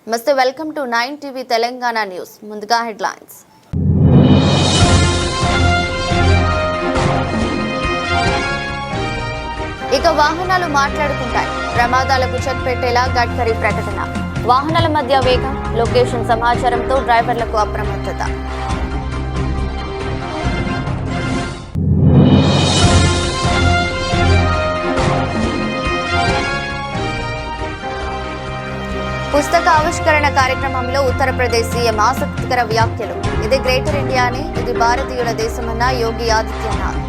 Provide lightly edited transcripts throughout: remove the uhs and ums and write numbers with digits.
నమస్తే, welcome to 9 TV Telangana news. ముందుగా headlines. ఇక వాహనాలు మాట్లాడుకుంటాయి. ప్రమాదాలకు చెక్ పెట్టేలా గడ్కరీ ప్రకటన. వాహనాల మధ్య వేగం, లొకేషన్ సమాచారంతో డ్రైవర్లకు అప్రమత్తత. పుస్తక ఆవిష్కరణ కార్యక్రమంలో ఉత్తరప్రదేశ్ సీఎం ఆసక్తికర వ్యాఖ్యలు. ఇది గ్రేటర్ ఇండియానే, ఇది భారతీయుల దేశమన్న యోగి ఆదిత్యనాథ్.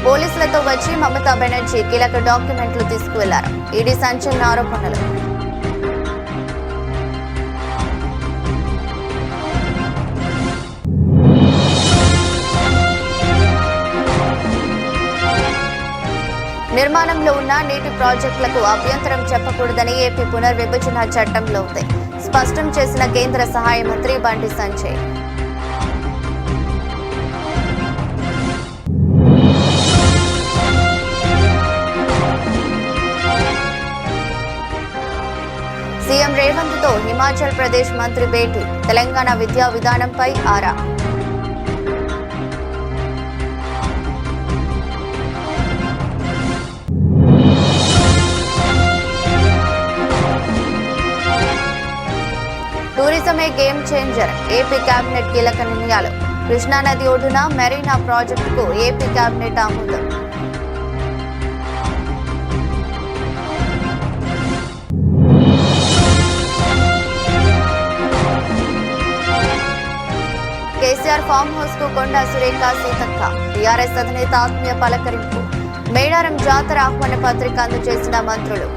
పోలీసులతో వచ్చి మమతా బెనర్జీ కీలక డాక్యుమెంట్లు తీసుకువెళ్లారు. ఈడీ సంచలన ఆరోపణలు. నిర్మాణంలో ఉన్న నీటి ప్రాజెక్టులకు అభ్యంతరం చెప్పకూడదని ఏపీ పునర్విభజన చట్టంలో ఉంది. స్పష్టం చేసిన కేంద్ర సహాయ మంత్రి బండి సంజయ్. సీఎం రేవంత్ తో హిమాచల్ ప్రదేశ్ మంత్రి భేటీ. తెలంగాణ విద్యా విధానంపై ఆరా. టూరిజమే గేమ్ చేంజర్. ఏపీ కేబినెట్ కీలక నిర్ణయాలు. కృష్ణానది ఒడ్డున మెరీనా ప్రాజెక్టుకు ఏపీ కేబినెట్ ఆమోదం. కేసీఆర్ ఫామ్ హౌస్ కు కొండా సురేఖ సీతక్క. టీఆర్ఎస్ అధినేత ఆత్మీయ పలకరింపు. మేడారం జాతర ఆహ్వాన పత్రిక అందజేసిన మంత్రులు.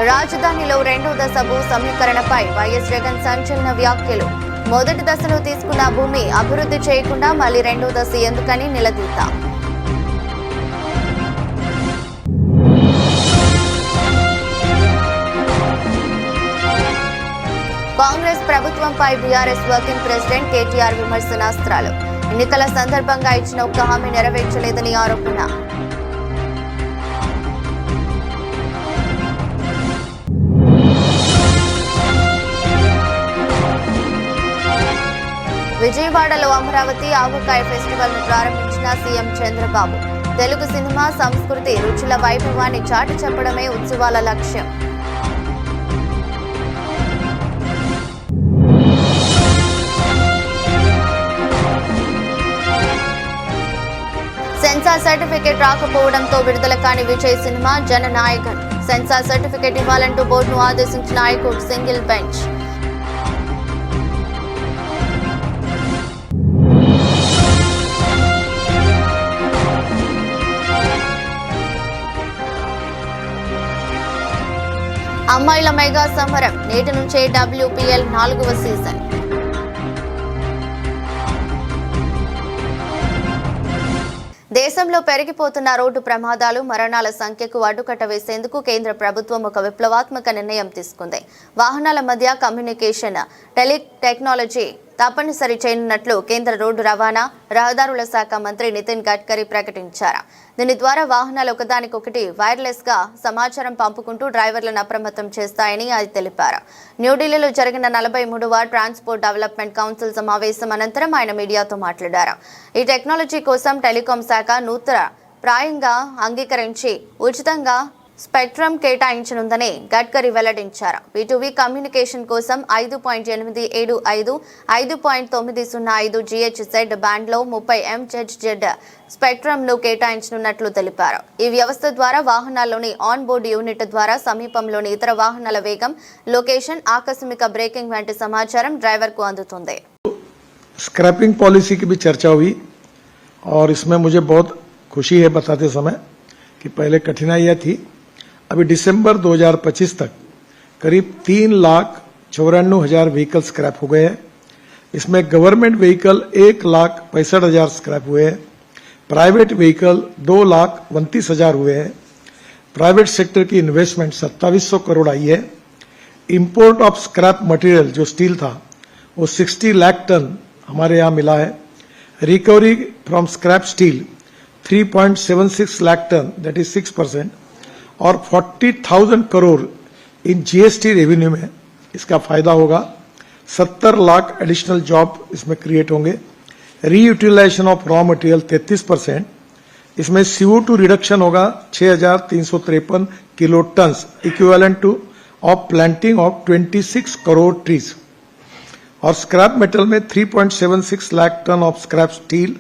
రాజధానిలో రెండో దశ భూ సమీకరణపై వైఎస్ జగన్ సంచలన వ్యాఖ్యలు. మొదటి దశలో తీసుకున్న భూమి అభివృద్ధి చేయకుండా మళ్లీ రెండో దశ ఎందుకని నిలదీత. కాంగ్రెస్ ప్రభుత్వంపై బీఆర్ఎస్ వర్కింగ్ ప్రెసిడెంట్ కేటీఆర్ విమర్శనాస్త్రాలు. ఎన్నికల సందర్భంగా ఇచ్చిన ఒక్క హామీ నెరవేర్చలేదని ఆరోపణ. విజయవాడలో అమరావతి ఆవకాయ ఫెస్టివల్ ను ప్రారంభించిన సీఎం చంద్రబాబు. తెలుగు సినిమా సంస్కృతి రుచుల వైభవాన్ని చాటి చెప్పడమే ఉత్సవాల లక్ష్యం. సెన్సార్ సర్టిఫికేట్ రాకపోవడంతో విడుదల కాని Vijay cinema Jananayagan. Censor certificate ఇవ్వాలంటూ బోర్డును ఆదేశించిన హైకోర్టు సింగిల్ బెంచ్. అమ్మాయిల మెగా సమరం. నేటి నుంచే WPL 4వ సీజన్. దేశంలో పెరిగిపోతున్న రోడ్డు ప్రమాదాలు, మరణాల సంఖ్యకు అడ్డుకట్ట వేసేందుకు కేంద్ర ప్రభుత్వం ఒక విప్లవాత్మక నిర్ణయం తీసుకుంది. వాహనాల మధ్య కమ్యూనికేషన్ టెక్నాలజీ తప్పనిసరి చేయనున్నట్లు కేంద్ర రోడ్డు రవాణా, రహదారుల శాఖ మంత్రి నితిన్ గడ్కరీ ప్రకటించారు. దీని ద్వారా వాహనాలు ఒకదానికొకటి వైర్లెస్ గా సమాచారం పంపుకుంటూ డ్రైవర్లను అప్రమత్తం చేస్తాయని అది తెలిపారు. న్యూఢిల్లీలో జరిగిన 43వ ట్రాన్స్పోర్ట్ డెవలప్మెంట్ కౌన్సిల్ సమావేశం అనంతరం ఆయన మీడియాతో మాట్లాడారు. ఈ టెక్నాలజీ కోసం టెలికాం శాఖ నూతన ప్రాయంగా అంగీకరించి ఉచితంగా స్పెక్ట్రమ్ కేటాయించనుందని గడ్కరీ వెల్లడించారు. B2B కమ్యూనికేషన్ కోసం 5.875, 5.905 GHz బ్యాండ్లో 30 MHz స్పెక్ట్రమ్ను కేటాయించనున్నట్లు తెలిపారు. ఈ వ్యవస్థ ద్వారా వాహనాల్లోని ఆన్ బోర్డు యూనిట్ ద్వారా సమీపంలోని ఇతర వాహనాల వేగం, లొకేషన్, ఆకస్మిక బ్రేకింగ్ వంటి సమాచారం డ్రైవర్కు అందుతుంది. स्क्रैपिंग पॉलिसी की भी चर्चा हुई और इसमें मुझे बहुत खुशी है बताते समय कि पहले कठिनाइयां थी. अभी दिसंबर 2025 तक करीब 3,94,000 व्हीकल स्क्रैप हो गए हैं. इसमें गवर्नमेंट व्हीकल 1,65,000 स्क्रैप हुए हैं. प्राइवेट व्हीकल 2,29,000 हुए हैं. प्राइवेट सेक्टर की इन्वेस्टमेंट 2700 करोड़ आई है। इंपोर्ट ऑफ स्क्रैप मटेरियल जो स्टील था वो 60 लाख टन हमारे यहाँ मिला है। Recovery from scrap steel 3.76 lakh ton, that is 6%, और 40,000 करोड़ इन जीएसटी रेवेन्यू में इसका फायदा होगा। 70 लाख एडिशनल जॉब इसमें क्रिएट होंगे। रीयूटिलाइजेशन ऑफ रॉ मटेरियल 33%, इसमें CO2 रिडक्शन होगा 6,353 kilo ton, equivalent to of planting of 26 crore trees. और स्क्रैप मेटल में 3.76 lakh ton of scrap steel,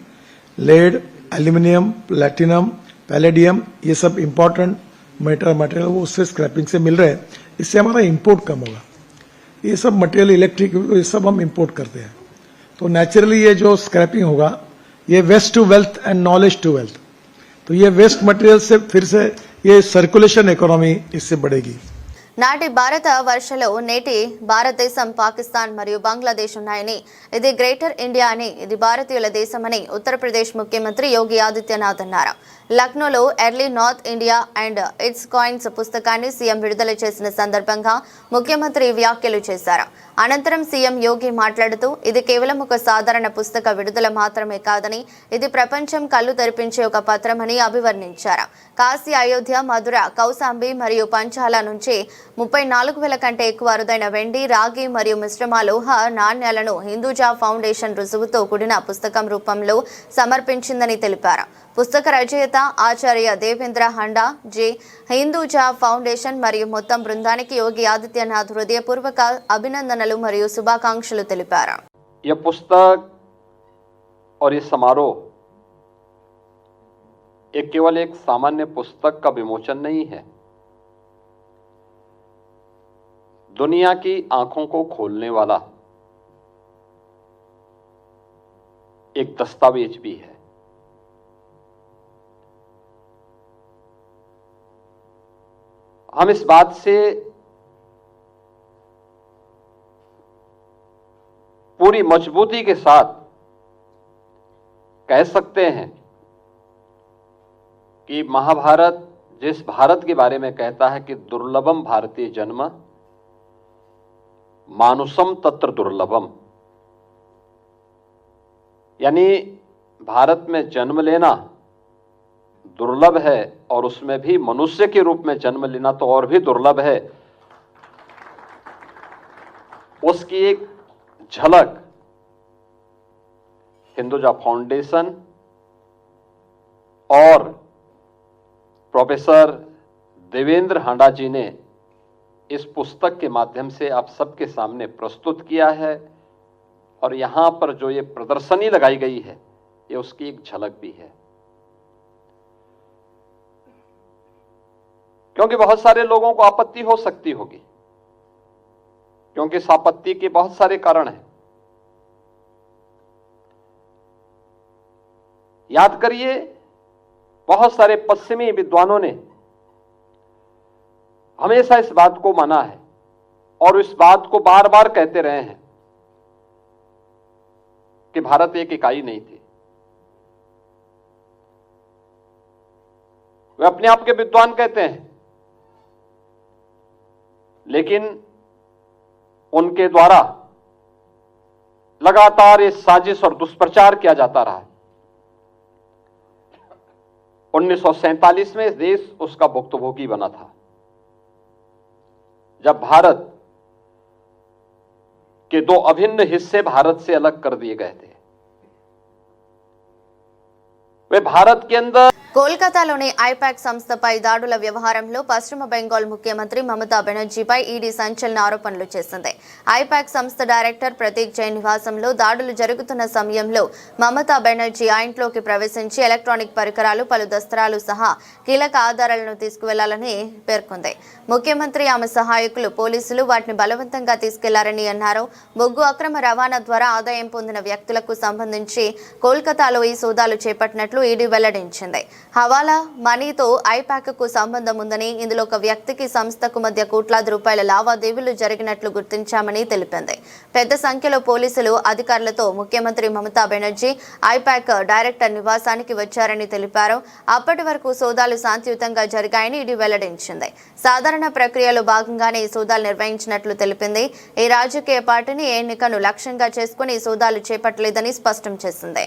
lead, aluminium, platinum, palladium, ये सब इंपॉर्टेंट मटेरियल वो उससे स्क्रैपिंग से मिल रहे हैं। इससे हमारा इंपोर्ट कम होगा। ये सब मटेरियल, इलेक्ट्रिक, ये सब हम इंपोर्ट करते हैं, तो नेचुरली ये जो स्क्रैपिंग होगा ये waste to wealth and knowledge to wealth, तो ये वेस्ट मटेरियल से फिर से ये सर्कुलेशन इकोनॉमी इससे बढ़ेगी। నాటి భారత వర్షలో నేటి భారతదేశం, పాకిస్తాన్ మరియు బంగ్లాదేశ్ ఉన్నాయని, ఇది గ్రేటర్ ఇండియా అని, ఇది భారతీయుల దేశమని ఉత్తరప్రదేశ్ ముఖ్యమంత్రి యోగి ఆదిత్యనాథ్ అన్నారు. లక్నోలో early north India and its coins పుస్తకాన్ని సీఎం విడుదల చేసిన సందర్భంగా ముఖ్యమంత్రి వ్యాఖ్యలు చేశారు. అనంతరం సీఎం యోగి మాట్లాడుతూ, ఇది కేవలం ఒక సాధారణ పుస్తక విడుదల మాత్రమే కాదని, ఇది ప్రపంచం కళ్ళు తెరిపించే ఒక పత్రమని అభివర్ణించారు. కాశీ, అయోధ్య, మధుర, కౌశాంబి మరియు పంచాల నుంచి 34,000 కంటే ఎక్కువ అరుదైన వెండి, రాగి మరియు మిశ్రమ లోహ నాణ్యాలను హిందూజా ఫౌండేషన్ రుజువుతో కూడిన పుస్తకం రూపంలో సమర్పించిందని తెలిపారు. పుస్తక రచయిత ఆచార్య దేవేంద్ర హండా జే, హిందూజా ఫౌండేషన్ మరియు మొత్తం బృందానికి యోగి ఆదిత్యనాథ్ హృదయపూర్వక అభినందనలు మరియు శుభాకాంక్షలు తెలిపారు. यह पुस्तक और ये समारोह एक केवल एक सामान्य पुस्तक का विमोचन नहीं है, दुनिया की आंखों को खोलने वाला एक दस्तावेज भी है। हम इस बात से पूरी मजबूती के साथ कह सकते हैं कि महाभारत जिस भारत के बारे में कहता है कि दुर्लभम भारतीय जन्म मानुषम तत्र दुर्लभम, यानी भारत में जन्म लेना दुर्लभ है, और उसमें भी मनुष्य के रूप में जन्म लेना तो और भी दुर्लभ है। उसकी एक झलक हिंदुजा फाउंडेशन और प्रोफेसर देवेंद्र हांडा जी ने इस पुस्तक के माध्यम से आप सबके सामने प्रस्तुत किया है, और यहां पर जो ये प्रदर्शनी लगाई गई है ये उसकी एक झलक भी है। क्योंकि बहुत सारे लोगों को आपत्ति हो सकती होगी, क्योंकि इस आपत्ति के बहुत सारे कारण हैं। याद करिए, बहुत सारे पश्चिमी विद्वानों ने हमेशा इस बात को माना है और इस बात को बार बार कहते रहे हैं कि भारत एक इकाई नहीं थी। वे अपने आप के विद्वान कहते हैं, लेकिन उनके द्वारा लगातार ये साजिश और दुष्प्रचार किया जाता रहा है। 1947 में देश उसका भुक्तभोगी बना था, जब भारत के दो अभिन्न हिस्से भारत से अलग कर दिए गए थे। वे भारत के अंदर కోల్కతాలోని ఐపాక్ సంస్థపై దాడుల వ్యవహారంలో పశ్చిమ బెంగాల్ ముఖ్యమంత్రి మమతా బెనర్జీపై ఈడీ సంచలన ఆరోపణలు చేసింది. ఐపాక్ సంస్థ డైరెక్టర్ ప్రతీక్ జైన్ నివాసంలో దాడులు జరుగుతున్న సమయంలో మమతా బెనర్జీ ఆ ఇంట్లోకి ప్రవేశించి ఎలక్ట్రానిక్ పరికరాలు, పలు దస్త్రాలు సహా కీలక ఆధారాలను తీసుకువెళ్లాలని పేర్కొంది. ముఖ్యమంత్రి, ఆమె సహాయకులు, పోలీసులు వాటిని బలవంతంగా తీసుకెళ్లారని అన్నారు. బొగ్గు అక్రమ రవాణా ద్వారా ఆదాయం పొందిన వ్యక్తులకు సంబంధించి కోల్కతాలో ఈ సోదాలు చేపట్టినట్లు ఈడీ వెల్లడించింది. హవాలా మనీతో ఐపాక్కు సంబంధం ఉందని, ఇందులో ఒక వ్యక్తికి సంస్థకు మధ్య కోట్లాది రూపాయల లావాదేవీలు జరిగినట్లు గుర్తించామని తెలిపింది. పెద్ద సంఖ్యలో పోలీసులు అధికారులతో ముఖ్యమంత్రి మమతా బెనర్జీ ఐపాక్ డైరెక్టర్ నివాసానికి వచ్చారని తెలిపారు. అప్పటి వరకు సోదాలు శాంతియుతంగా జరిగాయని ఇది వెల్లడించింది. సాధారణ ప్రక్రియలో భాగంగానే ఈ సోదాలు నిర్వహించినట్లు తెలిపింది. ఈ రాజకీయ పార్టీని ఎన్నికను లక్ష్యంగా చేసుకుని సోదాలు చేపట్టలేదని స్పష్టం చేసింది.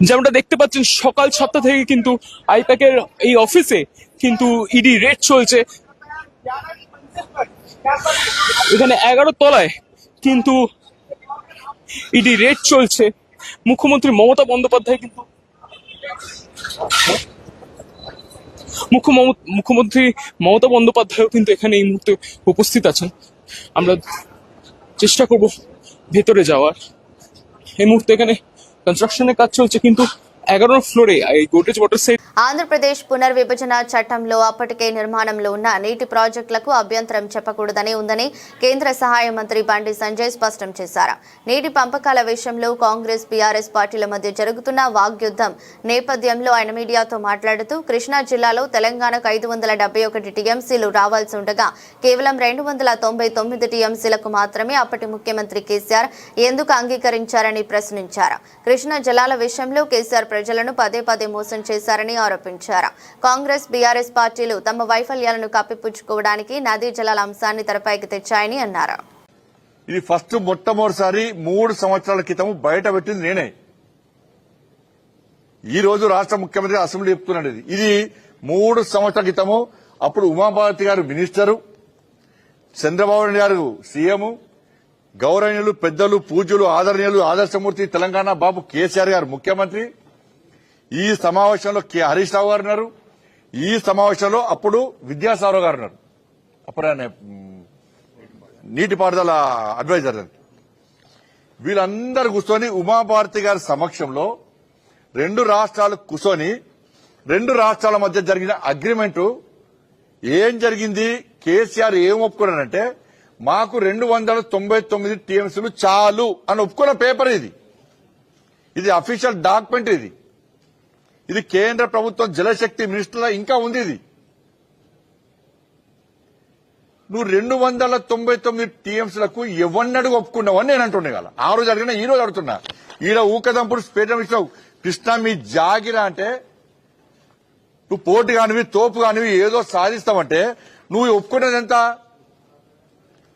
যেমনটা দেখতে পাচ্ছেন সকাল 7টা থেকে কিন্তু আইপ্যাকের এই অফিসে কিন্তু ইডি রেড চলছে। এখানে 11 তলায় কিন্তু ইডি রেড চলছে। মুখ্যমন্ত্রী মমতা বন্দ্যোপাধ্যায় কিন্তু মুখ্যমন্ত্রী মমতা বন্দ্যোপাধ্যায়ও কিন্তু এখানে এই মুহূর্তে উপস্থিত আছেন। আমরা চেষ্টা করব ভেতরে যাওয়ার। এই মুহূর্তে এখানে కన్స్ట్రక్షన్ కాজ চলছে কিন্তু 11వ ఫ్లోరే ఈ గోడ్రేజ్ వాటర్ సైడ్. ఆంధ్రప్రదేశ్ పునర్విభజన చట్టంలో అప్పటికే నిర్మాణంలో ఉన్న నీటి ప్రాజెక్టులకు అభ్యంతరం చెప్పకూడదని ఉందని కేంద్ర సహాయ మంత్రి బండి సంజయ్ స్పష్టం చేశారు. నీటి పంపకాల విషయంలో కాంగ్రెస్ బీఆర్ఎస్ పార్టీల మధ్య జరుగుతున్న వాగ్యుద్ధం నేపథ్యంలో ఆయన మీడియాతో మాట్లాడుతూ కృష్ణా జిల్లాలో తెలంగాణకు 571 టీఎంసీలు రావాల్సి ఉండగా కేవలం 299 టీఎంసీలకు మాత్రమే అప్పటి ముఖ్యమంత్రి కేసీఆర్ ఎందుకు అంగీకరించారని ప్రశ్నించారు. కృష్ణా జలాల విషయంలో కేసీఆర్ ప్రజలను పదే పదే మోసం చేశారని ఆరోపించారు. కాంగ్రెస్ బీఆర్ఎస్ పార్టీలు తమ వైఫల్యాలను కప్పిపుచ్చుకోవడానికి నదీ జలాల అంశాన్ని తెరపైకి తెచ్చాయని అన్నారు. ఇది మొట్టమొదటిసారి 3 సంవత్సరాల క్రితం బయట పెట్టింది నేనే. ఈ రోజు రాష్ట్ర ముఖ్యమంత్రి అసెంబ్లీ చెప్తున్నాడు. ఇది 3 సంవత్సరాల క్రితము అప్పుడు ఉమాభారతి గారు మినిస్టరు, చంద్రబాబు నాయుడు గారు సీఎం, గౌరవనీయులు పెద్దలు పూజ్యులు ఆదరణీయులు ఆదర్శమూర్తి తెలంగాణ బాబు కేసీఆర్ గారు ముఖ్యమంత్రి. ఈ సమావేశంలో హరీష్ రావు గారు ఉన్నారు. ఈ సమావేశంలో అప్పుడు విద్యాసాగర్ గారు ఉన్నారు. అప్పుడు ఆయన నీటిపారుదల అడ్వైజర్. వీళ్ళందరూ కూర్చొని ఉమాభారతి గారి సమక్షంలో 2 రాష్ట్రాలు కూర్చొని 2 రాష్ట్రాల మధ్య జరిగిన అగ్రిమెంట్ ఏం జరిగింది, కేసీఆర్ ఏం ఒప్పుకున్నారంటే మాకు 299 టీఎంసీలు చాలు అని ఒప్పుకున్న పేపర్ ఇది. ఇది అఫీషియల్ డాక్యుమెంట్. ఇది కేంద్ర ప్రభుత్వం జలశక్తి మినిస్టర్లో ఇంకా ఉంది. ఇది నువ్వు 299 టీఎంసీలకు ఎవరినడుగు ఒప్పుకున్నావని నేను అంటుండే కదా. ఆ రోజు అడిగినా ఈ రోజు అడుగుతున్నా. ఈడ ఊకదంపుడు స్పేటం ఇచ్చినావు. కృష్ణ మీ జాగిరా అంటే నువ్వు పోటు కానివి తోపు కానివి ఏదో సాధిస్తావంటే నువ్వు ఒప్పుకున్నది ఎంత?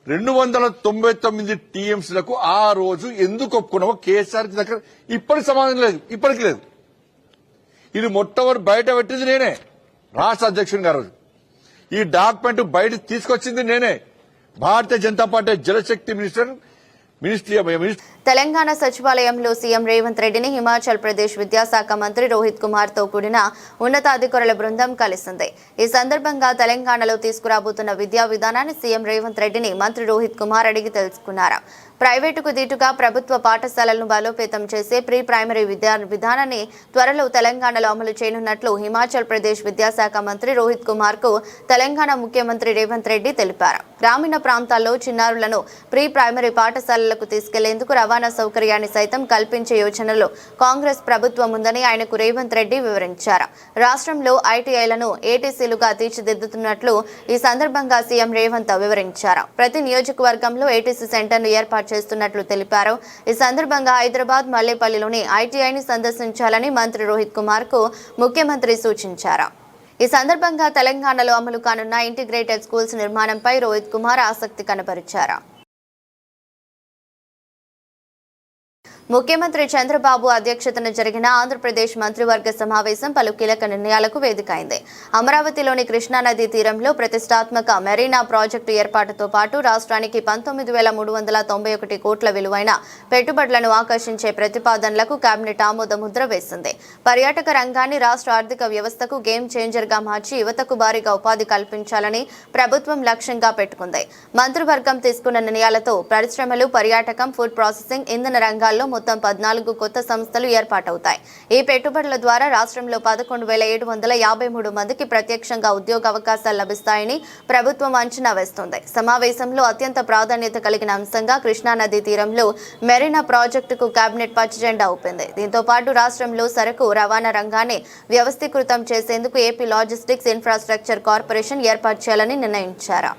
299 టీఎంసీలకు ఆ రోజు ఎందుకు ఒప్పుకున్నావో కేసీఆర్ దగ్గర ఇప్పటికి సమాధానం లేదు, ఇప్పటికి లేదు. ఇది మొట్టమొదటి బయట పెట్టింది నేనే, రాష్ట్ర అధ్యక్షుని గారు. ఈ డాక్యుమెంట్ బయట తీసుకొచ్చింది నేనే. భారతీయ జనతా పార్టీ జలశక్తి మినిస్ట్రీ తెలంగాణ సచివాలయంలో సీఎం రేవంత్ రెడ్డిని హిమాచల్ ప్రదేశ్ విద్యాశాఖ మంత్రి రోహిత్ కుమార్ తో కూడిన ఉన్నతాధికారుల బృందం కలిసింది. ఈ సందర్భంగా తెలంగాణలో తీసుకురాబోతున్న విద్యా విధానాన్ని సీఎం రేవంత్ రెడ్డిని మంత్రి రోహిత్ కుమార్ అడిగి తెలుసుకున్నారు. ప్రైవేటుకు దీటుగా ప్రభుత్వ పాఠశాలలను బలోపేతం చేసే ప్రీ ప్రైమరీ విద్యా విధానాన్ని త్వరలో తెలంగాణలో అమలు చేయనున్నట్లు హిమాచల్ ప్రదేశ్ విద్యాశాఖ మంత్రి రోహిత్ కుమార్ కు తెలంగాణ ముఖ్యమంత్రి రేవంత్ రెడ్డి తెలిపారు. గ్రామీణ ప్రాంతాల్లో చిన్నారులను ప్రీ ప్రైమరీ పాఠశాలలకు తీసుకెళ్లేందుకు రవాణా సౌకర్యాన్ని సైతం కల్పించే యోచనలో కాంగ్రెస్ ప్రభుత్వం ఉందని ఆయనకు రేవంత్ రెడ్డి వివరించారు. రాష్ట్రంలో ఐటీఐలను ఏటీసీలుగా తీర్చిదిద్దుతున్నట్లు ఈ సందర్భంగా సీఎం రేవంత్ వివరించారు. ప్రతి నియోజకవర్గంలో ఏటీసీ సెంటర్ను ఏర్పాటు చేస్తున్నట్లు తెలిపారు. ఈ సందర్భంగా హైదరాబాద్ మల్లేపల్లిలోని ఐటీఐని సందర్శించాలని మంత్రి రోహిత్ కుమార్ కు ముఖ్యమంత్రి సూచించారు. ఈ సందర్భంగా తెలంగాణలో అమలు కానున్న ఇంటిగ్రేటెడ్ స్కూల్స్ నిర్మాణంపై రోహిత్ కుమార్ ఆసక్తి కనబరిచారు. ముఖ్యమంత్రి చంద్రబాబు అధ్యక్షతన జరిగిన ఆంధ్రప్రదేశ్ మంత్రివర్గ సమావేశం పలు కీలక నిర్ణయాలకు వేదికైంది. అమరావతిలోని కృష్ణానదీ తీరంలో ప్రతిష్టాత్మక మెరీనా ప్రాజెక్టు ఏర్పాటుతో పాటు రాష్ట్రానికి 19,391 కోట్ల విలువైన పెట్టుబడులను ఆకర్షించే ప్రతిపాదనలకు కేబినెట్ ఆమోద ముద్ర వేసింది. పర్యాటక రంగాన్ని రాష్ట్ర ఆర్థిక వ్యవస్థకు గేమ్ చేంజర్ గా మార్చి యువతకు భారీగా ఉపాధి కల్పించాలని ప్రభుత్వం లక్ష్యంగా పెట్టుకుంది. మంత్రివర్గం తీసుకున్న నిర్ణయాలతో పరిశ్రమలు, పర్యాటకం, ఫుడ్ ప్రాసెసింగ్, ఇంధన రంగాల్లో మొత్తం 14 కొత్త సంస్థలు ఏర్పాటవుతాయి. ఈ పెట్టుబడుల ద్వారా రాష్ట్రంలో 11,753 మందికి ప్రత్యక్షంగా ఉద్యోగ అవకాశాలు లభిస్తాయని ప్రభుత్వం అంచనా వేస్తోంది. సమావేశంలో అత్యంత ప్రాధాన్యత కలిగిన అంశంగా కృష్ణానదీ తీరంలో మెరీనా ప్రాజెక్టుకు కేబినెట్ పచ్చజెండా ఊపింది. దీంతో పాటు రాష్ట్రంలో సరకు రవాణా రంగాన్ని వ్యవస్థీకృతం చేసేందుకు ఏపీ లాజిస్టిక్స్ ఇన్ఫ్రాస్ట్రక్చర్ కార్పొరేషన్ ఏర్పాటు చేయాలని నిర్ణయించారు.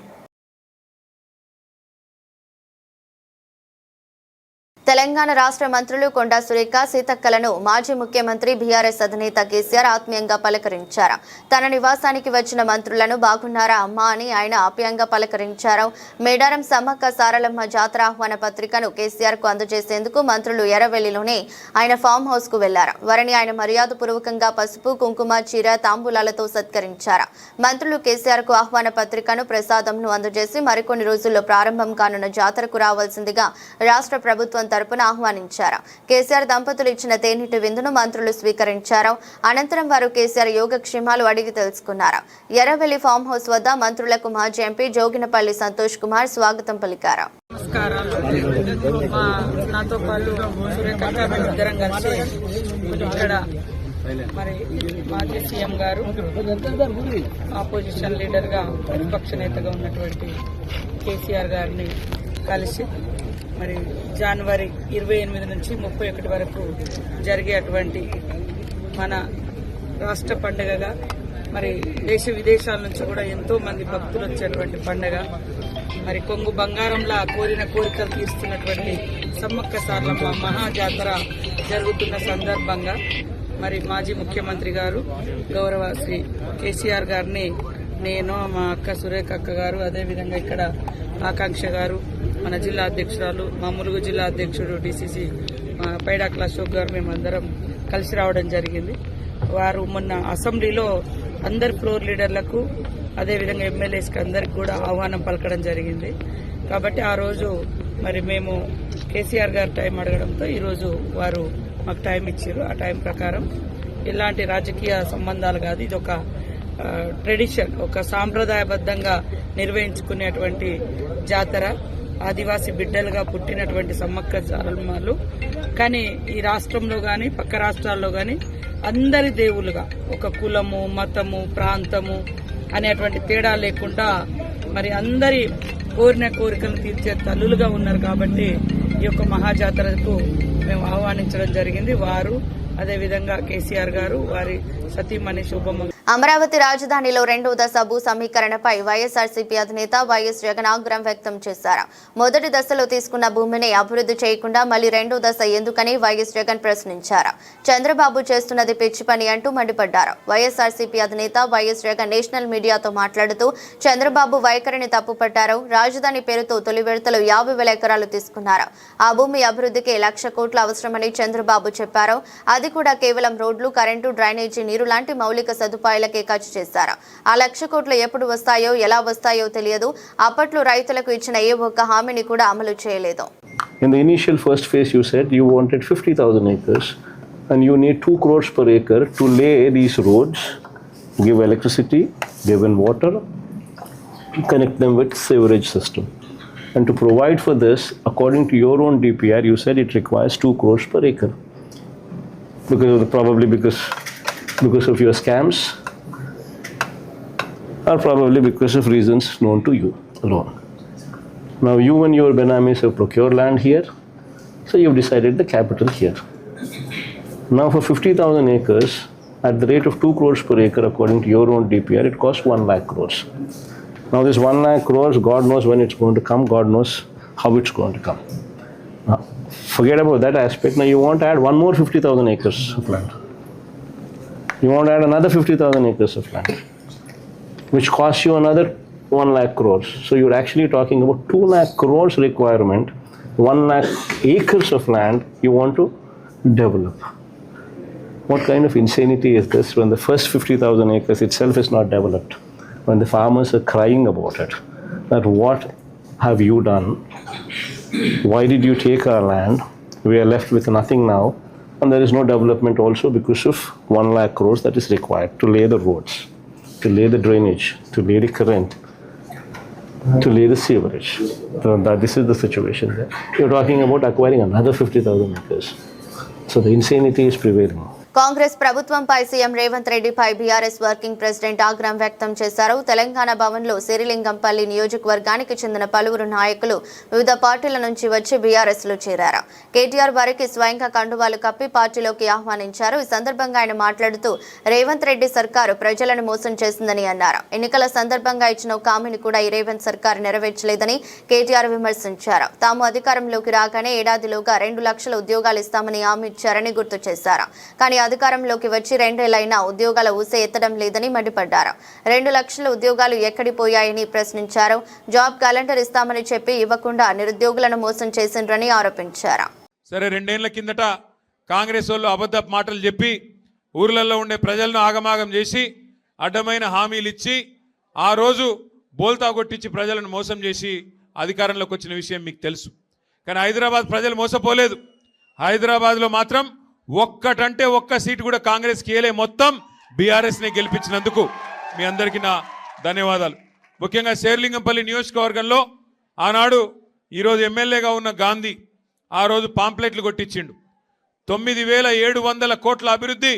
తెలంగాణ రాష్ట్ర మంత్రులు కొండా సురేఖ, సీతక్కలను మాజీ ముఖ్యమంత్రి బీఆర్ఎస్ అధినేత కేసీఆర్ ఆత్మీయంగా పలకరించారు. తన నివాసానికి వచ్చిన మంత్రులను బాగున్నారా అమ్మా అని ఆయన ఆప్యాయంగా పలకరించారు. మేడారం సమ్మక్క సారలమ్మ జాతర ఆహ్వాన పత్రికను కేసీఆర్ కు అందజేసేందుకు మంత్రులు ఎర్రవెల్లిలోనే ఆయన ఫామ్ హౌస్ కు వెళ్లారు. వారిని ఆయన మర్యాదపూర్వకంగా పసుపు, కుంకుమ, చీర, తాంబూలాలతో సత్కరించారు. మంత్రులు కేసీఆర్ కు ఆహ్వాన పత్రికను, ప్రసాదంను అందజేసి మరికొన్ని రోజుల్లో ప్రారంభం కానున్న జాతరకు రావాల్సిందిగా రాష్ట్ర ప్రభుత్వం తరపున ఆహ్వానించారు. కేసీఆర్ దంపతులు ఇచ్చిన తేనీటి విందును మంత్రులు స్వీకరించారు. అనంతరం వారు కేసీఆర్ యోగక్షేమాలు అడిగి తెలుసుకున్నారు. ఎర్రవెల్లి ఫామ్ హౌస్ వద్ద మంత్రులకు మాజీ ఎంపీ జోగినపల్లి సంతోష్ కుమార్ స్వాగతం పలికారు. నాతో పాటు సురేఖ ఇద్దరం కలిసి ఇక్కడ మరి మాజీ సీఎం గారు, ఆపోజిషన్ లీడర్ గా ప్రతిపక్ష నేతగా ఉన్నటువంటి కేసీఆర్ గారిని కలిసి మరి జనవరి 28 నుంచి 31 వరకు జరిగేటువంటి మన రాష్ట్ర పండుగగా మరి దేశ విదేశాల నుంచి కూడా ఎంతో మంది భక్తులు వచ్చేటువంటి పండుగ, మరి కొంగు బంగారంలా కోరిన కోరికలు తీరుస్తున్నటువంటి సమ్మక్క సారలమ్మ మహాజాతర జరుగుతున్న సందర్భంగా మరి మాజీ ముఖ్యమంత్రి గారు గౌరవ శ్రీ కేసీఆర్ గారిని నేను, మా అక్క సురేఖ అక్క గారు, అదేవిధంగా ఇక్కడ ఆకాంక్ష గారు, మన జిల్లా అధ్యక్షురాలు, మా ములుగు జిల్లా అధ్యక్షుడు డిసిసి పైడాకుల అశోక్ గారు, మేమందరం కలిసి రావడం జరిగింది. వారు మొన్న అసెంబ్లీలో అందరి ఫ్లోర్ లీడర్లకు అదేవిధంగా ఎమ్మెల్యేస్కి అందరికి కూడా ఆహ్వానం పలకడం జరిగింది. కాబట్టి ఆ రోజు మరి మేము కేసీఆర్ గారు టైం అడగడంతో ఈరోజు వారు మాకు టైం ఇచ్చారు. ఆ టైం ప్రకారం ఎలాంటి రాజకీయ సంబంధాలు కాదు, ఇది ఒక ట్రెడిషన్, ఒక సాంప్రదాయబద్ధంగా నిర్వహించుకునేటువంటి జాతర. ఆదివాసీ బిడ్డలుగా పుట్టినటువంటి సమ్మక్క సారలమ్మలు కానీ ఈ రాష్ట్రంలో గాని పక్క రాష్ట్రాల్లో గాని అందరి దేవులుగా ఒక కులము, మతము, ప్రాంతము అనేటువంటి తేడా లేకుండా మరి అందరి కోరిన కోరికలు తీర్చే తల్లులుగా ఉన్నారు. కాబట్టి ఈ యొక్క మహాజాతరకు మేము ఆహ్వానించడం జరిగింది. వారు అదేవిధంగా కేసీఆర్ గారు, వారి సతీమణి శుభమ్మ. అమరావతి రాజధానిలో రెండో దశ భూ సమీకరణపై వైఎస్ఆర్సీపీ అధినేత వైఎస్ జగన్ ఆగ్రహం వ్యక్తం చేశారు. మొదటి దశలో తీసుకున్న భూమిని అభివృద్ధి చేయకుండా మళ్లీ రెండో దశ ఎందుకని వైఎస్ జగన్ ప్రశ్నించారు. చంద్రబాబు చేస్తున్నది పిచ్చి పని అంటూ మండిపడ్డారు. వైఎస్ఆర్సీపీ అధినేత వైఎస్ జగన్ నేషనల్ మీడియాతో మాట్లాడుతూ చంద్రబాబు వైఖరిని తప్పుపట్టారు. రాజధాని పేరుతో తొలి విడతలో 50,000 ఎకరాలు తీసుకున్నారు. ఆ భూమి అభివృద్ధికి 1,00,000 కోట్లు అవసరమని చంద్రబాబు చెప్పారు. అది కూడా కేవలం రోడ్లు, కరెంటు, డ్రైనేజీ, నీరు లాంటి మౌలిక సదుపాయాలకే ఖర్చు చేశారు. ఆ 1,00,000 కోట్లు ఎప్పుడు వస్తాయో, ఎలా వస్తాయో తెలియదు. అప్పట్లో రైతులకు ఇచ్చిన ఏ ఒక్క హామీని కూడా అమలు చేయలేదు. In the initial first phase, you said you wanted 50,000 acres and you need 2 crores per acre to lay these roads, give electricity, give in water, connect them with sewerage system. And to provide for this, according to your own DPR, you said it requires 2 crores per acre. Probably because of your scams, or probably because of reasons known to you alone. Now you and your Benamis have procured land here, so you've decided the capital here. Now for 50,000 acres, at the rate of 2 crores per acre according to your own DPR, it costs 1 lakh crores. Now this 1 lakh crores, God knows when it's going to come, God knows how it's going to come. Now, forget about that aspect. Now you want to add one more 50,000 acres of land. You want to add another 50,000 acres of land, which costs you another 1 lakh crores. So you're actually talking about 2 lakh crores requirement, 1 lakh acres of land you want to develop. What kind of insanity is this when the first 50,000 acres itself is not developed? When the farmers are crying about it, that what have you done? Why did you take our land? We are left with nothing now. And there is no development also because of 1 lakh crores that is required to lay the roads, to lay the drainage, to lay the current. to lay the sewerage. So this is the situation there. You're talking about acquiring another 50,000 acres. So the insanity is prevailing. Congress ప్రభుత్వంపై CM Revanth రెడ్డిపై BRS working president ఆగ్రహం వ్యక్తం చేశారు. తెలంగాణ భవన్లో సిరిలింగంపల్లి నియోజకవర్గానికి చెందిన పలువురు నాయకులు వివిధ పార్టీల నుంచి వచ్చి బీఆర్ఎస్ లో చేరారు. కేటీఆర్ వారికి స్వయంగా కండువాలు కప్పి పార్టీలోకి ఆహ్వానించారు. ఈ సందర్భంగా ఆయన మాట్లాడుతూ రేవంత్ రెడ్డి సర్కారు ప్రజలను మోసం చేసిందని అన్నారు. ఎన్నికల సందర్భంగా ఇచ్చిన ఒక హామీని కూడా ఈ రేవంత్ సర్కారు నెరవేర్చలేదని కేటీఆర్ విమర్శించారు. తాము అధికారంలోకి రాగానే ఏడాదిలోగా 2 లక్షల ఉద్యోగాలు ఇస్తామని హామీ ఇచ్చారని గుర్తు చేశారు. కానీ అధికారంలోకి వచ్చి 2 ఏళ్లైనా ఉద్యోగాల ఊసే ఎత్తడం లేదని మండిపడ్డారు. 2 లక్షల ఉద్యోగాలు ఎక్కడిపోయాయని ప్రశ్నించారు. జాబ్ క్యాలెండర్ ఇస్తామని చెప్పి ఇవ్వకుండా నిరుద్యోగులను మోసం చేసిండ్రని ఆరోపించారు. సరే 2 ఏళ్ల కిందట కాంగ్రెస్ వాళ్ళు అబద్ధపు మాటలు చెప్పి ఊర్లలో ఉండే ప్రజలను ఆగమాగం చేసి అడ్డమైన హామీలు ఇచ్చి ఆ రోజు బోల్తా కొట్టించి ప్రజలను మోసం చేసి అధికారంలోకి వచ్చిన విషయం మీకు తెలుసు. కానీ హైదరాబాద్ ప్రజలు మోసపోలేదు. హైదరాబాద్లో మాత్రం ఒక్కటంటే ఒక్క సీటు కూడా కాంగ్రెస్కి ఇయ్యలే. మొత్తం బీఆర్ఎస్ని గెలిపించినందుకు మీ అందరికీ నా ధన్యవాదాలు. ముఖ్యంగా శేర్లింగంపల్లి నియోజకవర్గంలో ఆనాడు ఈరోజు ఎమ్మెల్యేగా ఉన్న గాంధీ ఆ రోజు పాంప్లెట్లు కొట్టించిండు. 9,700 కోట్ల అభివృద్ధి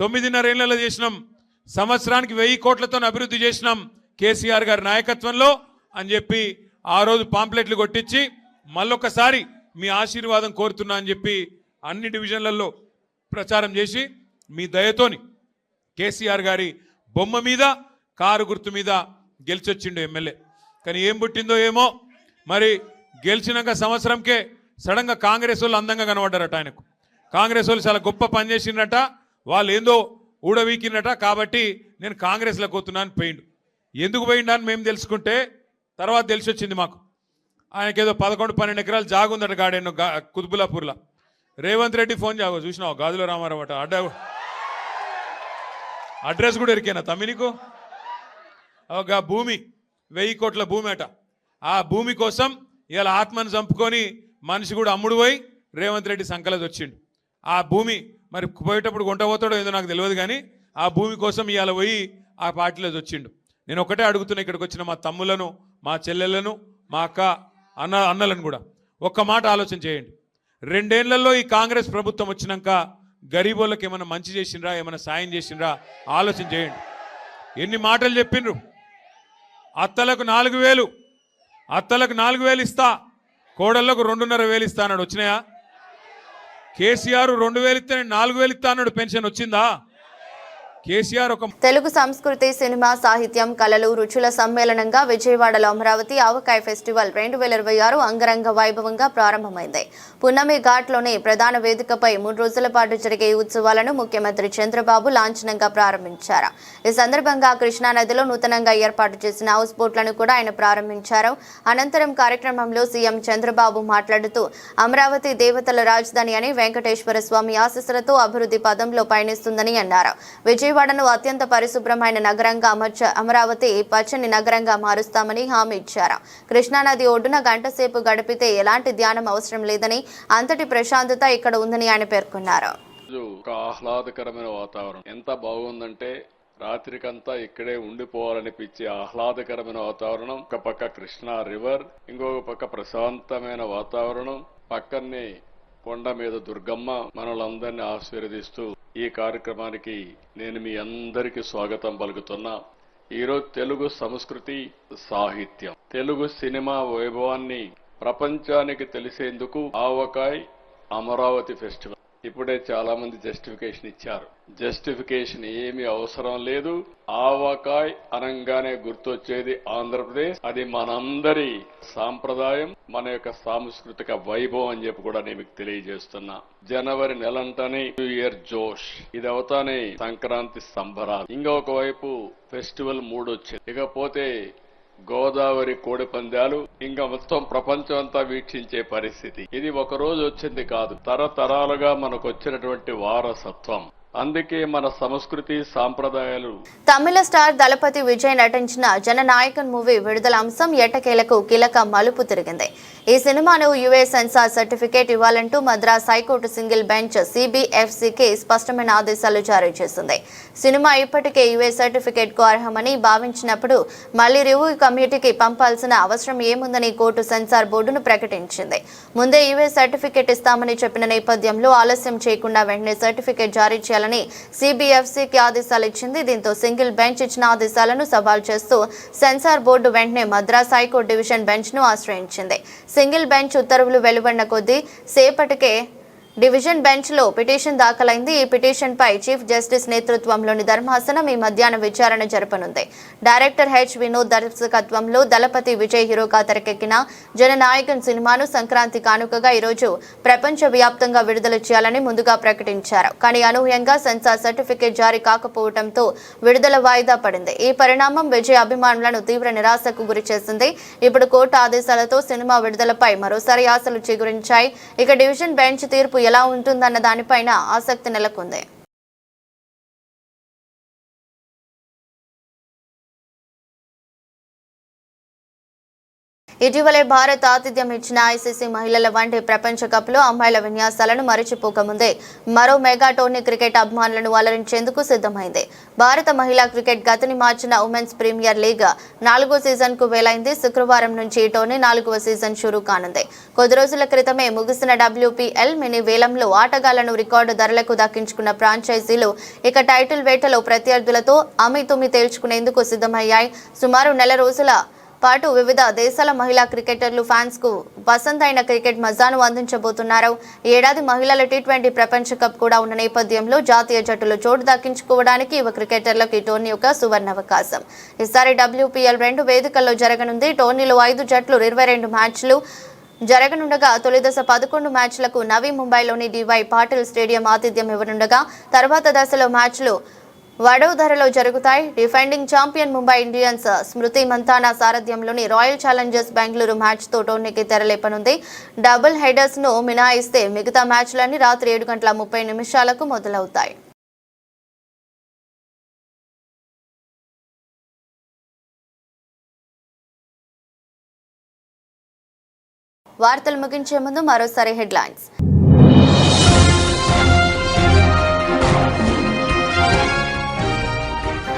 9.5 ఏళ్లలో చేసినాం. సంవత్సరానికి 1000 కోట్లతో అభివృద్ధి చేసినాం కేసీఆర్ గారి నాయకత్వంలో అని చెప్పి ఆ రోజు పాంప్లెట్లు కొట్టించి మళ్ళొక్కసారి మీ ఆశీర్వాదం కోరుతున్నా అని చెప్పి అన్ని డివిజన్లలో ప్రచారం చేసి మీ దయతోని కేసీఆర్ గారి బొమ్మ మీద కారు గుర్తు మీద గెలిచొచ్చిండు ఎమ్మెల్యే. కానీ ఏం పుట్టిందో ఏమో మరి గెలిచినాక సంవత్సరంకే సడన్గా కాంగ్రెస్ వాళ్ళు అందంగా కనబడ్డారట. ఆయనకు కాంగ్రెస్ వాళ్ళు చాలా గొప్ప పని చేసిండట, వాళ్ళు ఏందో ఊడవీకినట, కాబట్టి నేను కాంగ్రెస్లోకి పోతున్నాను పోయిండు. ఎందుకు పోయిండా అని మేము తెలుసుకుంటే తర్వాత తెలిసి వచ్చింది మాకు. ఆయనకేదో 11-12 ఎకరాలు జాగుందట గాడెన్నో కుతుబులాపూర్లో. రేవంత్ రెడ్డి ఫోన్ చూసినావు గాజుల రామారావు అట అడ్రస్ కూడా ఎరికేనా తమ్మి నీకు? ఒక భూమి 1000 కోట్ల భూమి అట. ఆ భూమి కోసం ఇలా ఆత్మను చంపుకొని మనిషి కూడా అమ్ముడు పోయి రేవంత్ రెడ్డి సంకలది వచ్చిండు. ఆ భూమి మరి పోయేటప్పుడు కొంట పోతాడో ఏదో నాకు తెలియదు, కానీ ఆ భూమి కోసం ఇవాళ పోయి ఆ పార్టీలో వచ్చిండు. నేను ఒకటే అడుగుతున్నా ఇక్కడికి వచ్చిన మా తమ్ములను, మా చెల్లెళ్లను, మా అక్క అన్నలను కూడా ఒక్క మాట ఆలోచన చేయండి. 2 ఏళ్లలో ఈ కాంగ్రెస్ ప్రభుత్వం వచ్చినాక గరీబోళ్ళకి ఏమైనా మంచి చేసిండ్రా, ఏమైనా సాయం చేసిండ్రా ఆలోచన చేయండి. ఎన్ని మాటలు చెప్పిండ్రు. అత్తలకు 4,000 ఇస్తా, కోడళ్లకు 2,500 ఇస్తా అన్నాడు. వచ్చినాయా? కేసీఆర్ 2,000 ఇస్తే 4,000 ఇస్తా అన్నాడు. పెన్షన్ వచ్చిందా? కేసీఆర్ ఒక తెలుగు సంస్కృతి, సినిమా, సాహిత్యం, కళలు, రుచుల సమ్మేళనంగా విజయవాడలో అమరావతి ఆవకాయ ఫెస్టివల్ 2026 అంగరంగ వైభవంగా ప్రారంభమైంది. పున్నమి ఘాట్లోని ప్రధాన వేదికపై 3 రోజుల పాటు జరిగే ఈ ఉత్సవాలను ముఖ్యమంత్రి చంద్రబాబు లాంఛనంగా ప్రారంభించారు. ఈ సందర్భంగా కృష్ణానదిలో నూతనంగా ఏర్పాటు చేసిన హౌస్ బోట్లను కూడా ఆయన ప్రారంభించారు. అనంతరం కార్యక్రమంలో సీఎం చంద్రబాబు మాట్లాడుతూ అమరావతి దేవతల రాజధాని అని, వెంకటేశ్వర స్వామి ఆశీస్సులతో అభివృద్ధి పదంలో పయనిస్తుందని అన్నారు. విజయవాడను అత్యంత పరిశుభ్రమైన నగరంగా అమరావతి పచ్చని నగరంగా మారుస్తామని హామీ ఇచ్చారు. కృష్ణానది ఒడ్డున గంటసేపు గడిపితే ఎలాంటి ధ్యానం అవసరం లేదని, అంతటి ప్రశాంతత ఇక్కడ ఉందని ఆయన పేర్కొన్నారు. ఆహ్లాదకరమైన వాతావరణం ఎంత బాగుందంటే రాత్రికంతా ఇక్కడే ఉండిపోవాలనిపించే ఆహ్లాదకరమైన వాతావరణం. ఒక పక్క కృష్ణా రివర్, ఇంకొక పక్క ప్రశాంతమైన వాతావరణం, పక్కనే కొండ మీద దుర్గమ్మ మనలందరినీ ఆశీర్వదిస్తూ ఈ కార్యక్రమానికి నేను మీ అందరికీ స్వాగతం పలుకుతున్నా. ఈరోజు తెలుగు సంస్కృతి, సాహిత్యం, తెలుగు సినిమా వైభవాన్ని ప్రపంచానికి తెలిసేందుకు ఆవకాయ్ అమరావతి ఫెస్టివల్. ఇప్పుడే చాలా మంది జస్టిఫికేషన్ ఇచ్చారు. జస్టిఫికేషన్ ఏమీ అవసరం లేదు. ఆవకాయ్ అనంగానే గుర్తొచ్చేది ఆంధ్రప్రదేశ్. అది మనందరి సాంప్రదాయం, మన యొక్క సాంస్కృతిక వైభవం అని చెప్పి కూడా నేను మీకు తెలియజేస్తున్నా. జనవరి నెలంటనే న్యూ ఇయర్ జోష్, ఇది అవుతానే సంక్రాంతి సంబరాలు. ఇంకొక వైపు ఫెస్టివల్ 3 వచ్చింది. ఇకపోతే గోదావరి కోడి పందాలు, ఇంకా మొత్తం ప్రపంచం అంతా వీక్షించే పరిస్థితి. ఇది ఒక రోజు వచ్చింది కాదు, తరతరాలుగా మనకు వచ్చినటువంటి వారసత్వం. అందుకే మన సంస్కృతి, సాంప్రదాయాలు. తమిళ స్టార్ దళపతి విజయ్ నటించిన జననాయకన్ మూవీ విడుదల అంశం ఎట్టకేలకు కీలక మలుపు తిరిగింది. ఈ సినిమాను యుఎస్ సెన్సార్ సర్టిఫికేట్ ఇవ్వాలంటూ మద్రాస్ హైకోర్టు సింగిల్ బెంచ్ సిబిఎఫ్సికి స్పష్టమైన ఆదేశాలు జారీ చేసింది. సినిమా ఇప్పటికే యుఎస్ సర్టిఫికేట్ కు అర్హమని భావించినప్పుడు మళ్లీ రివ్యూ కమిటీకి పంపాల్సిన అవసరం ఏముందని కోర్టు సెన్సార్ బోర్డును ప్రకటించింది. ముందే యుఎస్ సర్టిఫికేట్ ఇస్తామని చెప్పిన నేపథ్యంలో ఆలస్యం చేయకుండా వెంటనే సర్టిఫికేట్ జారీ చేయాలని సిబిఎఫ్సికి ఆదేశాలు ఇచ్చింది. దీంతో సింగిల్ బెంచ్ ఇచ్చిన ఆదేశాలను సవాల్ చేస్తూ సెన్సార్ బోర్డు వెంటనే మద్రాస్ హైకోర్టు డివిజన్ బెంచ్ ను ఆశ్రయించింది. సింగిల్ బెంచ్ ఉత్తర్వులు వెలువడిన కొద్దీ సేపటికే డివిజన్ బెంచ్ లో పిటిషన్ దాఖలైంది. ఈ పిటిషన్ పై చీఫ్ జస్టిస్ నేతృత్వంలోని ధర్మాసనం ఈ మధ్యాహ్నం విచారణ జరపనుంది. డైరెక్టర్ హెచ్ వినోద్ దర్శకత్వంలో దళపతి విజయ్ హీరోగా తెరకెక్కిన జననాయకన్ సినిమాను సంక్రాంతి కానుకగా ఈరోజు ప్రపంచ వ్యాప్తంగా విడుదల చేయాలని ముందుగా ప్రకటించారు. కానీ అనూహ్యంగా సెన్సార్ సర్టిఫికేట్ జారీ కాకపోవడంతో విడుదల వాయిదా పడింది. ఈ పరిణామం విజయ్ అభిమానులను తీవ్ర నిరాశకు గురిచేసింది. ఇప్పుడు కోర్టు ఆదేశాలతో సినిమా విడుదలపై మరోసారి ఆశలు చిగురించాయి. ఇక డివిజన్ బెంచ్ తీర్పు ఎలా ఉంటుందన్న దానిపైన ఆసక్తి నెలకొంది. ఇటీవలే భారత్ ఆతిథ్యం ఇచ్చిన ఐసీసీ మహిళల వన్డే ప్రపంచ కప్ లో అమ్మాయిల విన్యాసాలను మరిచిపోకముందే మరో మెగా టోర్నీ క్రికెట్ అభిమానులను అలరించేందుకు సిద్ధమైంది. భారత మహిళా క్రికెట్ గతిని మార్చిన ఉమెన్స్ ప్రీమియర్ లీగ్ 4వ సీజన్ కు వేలైంది. శుక్రవారం నుంచి ఈ టోర్నీ 4వ సీజన్ షురూ కానుంది. కొద్ది రోజుల క్రితమే ముగిసిన WPL మినీ వేలంలో ఆటగాళ్లను రికార్డు ధరలకు దక్కించుకున్న ఫ్రాంచైజీలు ఇక టైటిల్ వేటలో ప్రత్యర్థులతో అమితుమి తేల్చుకునేందుకు సిద్ధమయ్యాయి. సుమారు నెల రోజుల పాటు వివిధ దేశాల మహిళా క్రికెటర్లు ఫ్యాన్స్ కు పసందైన క్రికెట్ మజాను అందించబోతున్నారు. ఏడాది మహిళల T20 ప్రపంచ కప్ కూడా ఉన్న నేపథ్యంలో జాతీయ జట్టులో చోటు దక్కించుకోవడానికి యువ క్రికెటర్లకు ఈ టోర్నీ ఒక సువర్ణావకాశం. ఈసారి WPL 2 వేదికల్లో జరగనుంది. టోర్నీలో 5 జట్లు 22 మ్యాచ్లు జరగనుండగా తొలి దశ 11 మ్యాచ్లకు నవీ ముంబైలోని DY పాటిల్ స్టేడియం ఆతిథ్యం ఇవ్వనుండగా తర్వాత దశలో మ్యాచ్లు వడోదరలో జరుగుతాయి. డిఫెండింగ్ ఛాంపియన్ ముంబై ఇండియన్స్ స్మృతి మంతానా సారథ్యంలోని రాయల్ ఛాలెంజర్స్ బెంగళూరు మ్యాచ్ తో టోర్నీకి తెరలేపనుంది. డబుల్ హెడర్స్ ను మినహాయిస్తే మిగతా మ్యాచ్లన్నీ రాత్రి 7:30 మొదలవుతాయి. వార్తలు ముగించే ముందు మరోసారి హెడ్లైన్స్.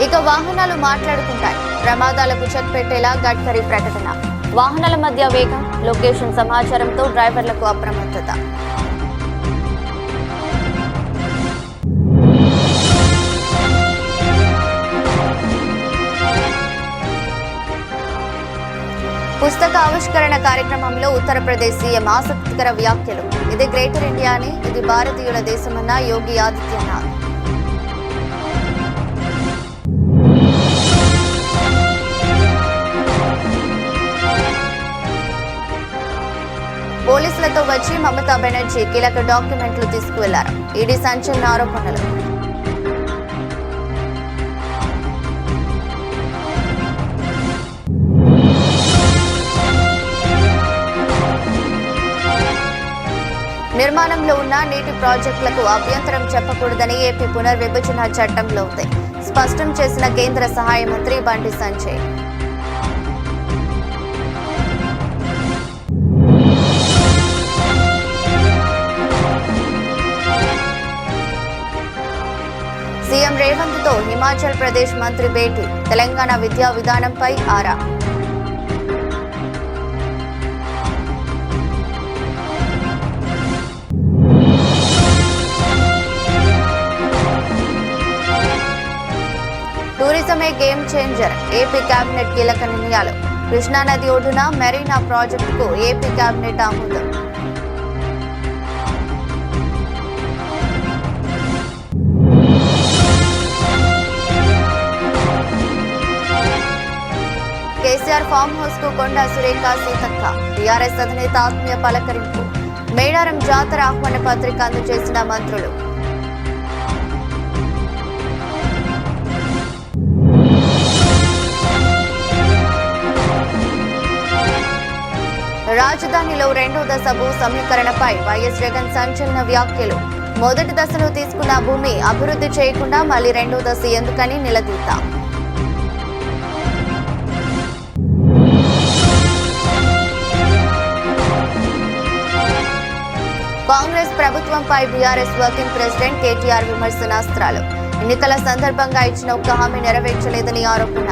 ఇక వాహనాలు మాట్లాడుకుంటాయి. ప్రమాదాలకు చెక్ పెట్టేలా గడ్కరీ ప్రకటన. వాహనాల మధ్య వేగం, లొకేషన్ సమాచారంతో డ్రైవర్లకు అప్రమత్తత. పుస్తక ఆవిష్కరణ కార్యక్రమంలో ఉత్తరప్రదేశ్ సీఎం ఆసక్తికర వ్యాఖ్యలు. ఇది గ్రేటర్ ఇండియా అని, ఇది భారతీయుల దేశమన్న యోగి ఆదిత్యనాథ్. పోలీసులతో వచ్చి మమతా బెనర్జీ కీలక డాక్యుమెంట్లు తీసుకువెళ్లారు. ఈడీ సంచలన ఆరోపణలు. నిర్మాణంలో ఉన్న నీటి ప్రాజెక్టులకు అభ్యంతరం చెప్పకూడదని ఏపీ పునర్విభజన చట్టంలో ఉంది. స్పష్టం చేసిన కేంద్ర సహాయ మంత్రి బండి సంజయ్. సీఎం రేవంత్ తో హిమాచల్ ప్రదేశ్ మంత్రి భేటీ. తెలంగాణ విద్యా విధానంపై ఆరా. టూరిజమే గేమ్ చేంజర్. ఏపీ కేబినెట్ కీలక నిర్ణయాలు. కృష్ణానది ఒడ్డున మెరీనా ప్రాజెక్టుకు ఏపీ కేబినెట్ ఆమోదం. కేసీఆర్ ఫామ్ హౌస్ కు కొండా సురేఖ సీతక్క. టీఆర్ఎస్ అధినేత ఆత్మీయ పలకరింపు. మేడారం జాతర ఆహ్వాన పత్రిక అందజేసిన మంత్రులు. రాజధానిలో 2వ దశ భూ సమీకరణపై వైఎస్ జగన్ సంచలన వ్యాఖ్యలు. మొదటి దశలో తీసుకున్న భూమి అభివృద్ధి చేయకుండా మళ్లీ 2వ దశ ఎందుకని నిలదీత. కాంగ్రెస్ ప్రభుత్వంపై బీఆర్ఎస్ వర్కింగ్ ప్రెసిడెంట్ కేటీఆర్ విమర్శనాస్త్రాలు. ఎన్నికల సందర్భంగా ఇచ్చిన ఒక్క హామీ నెరవేర్చలేదని ఆరోపణ.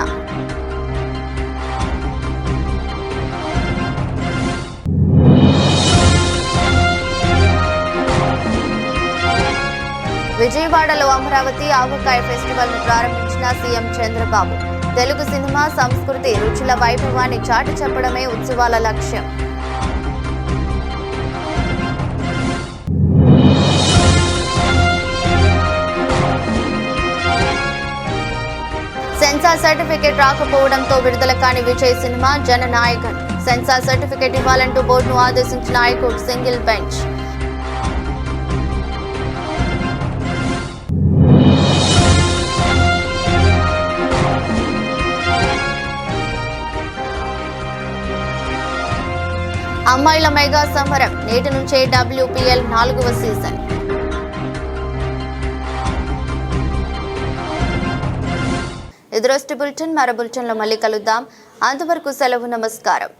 విజయవాడలో అమరావతి ఆవకాయ ఫెస్టివల్ ను ప్రారంభించిన సీఎం చంద్రబాబు. తెలుగు సినిమా సంస్కృతి రుచుల వైభవాన్ని చాటి చెప్పడమే ఉత్సవాల లక్ష్యం. సెన్సార్ సర్టిఫికేట్ రాకపోవడంతో విడుదల కాని Vijay cinema Jananayagan. Censor certificate ఇవ్వాలంటూ బోర్డును ఆదేశించిన హైకోర్టు సింగిల్ బెంచ్. అమ్మాయిల మెగా సమరం. నేటి నుంచే WPL 4వ సీజన్. ఇది రోజు బులెటిన్. మరో బులెటిన్లో మళ్ళీ కలుద్దాం. అంతవరకు సెలవు. నమస్కారం.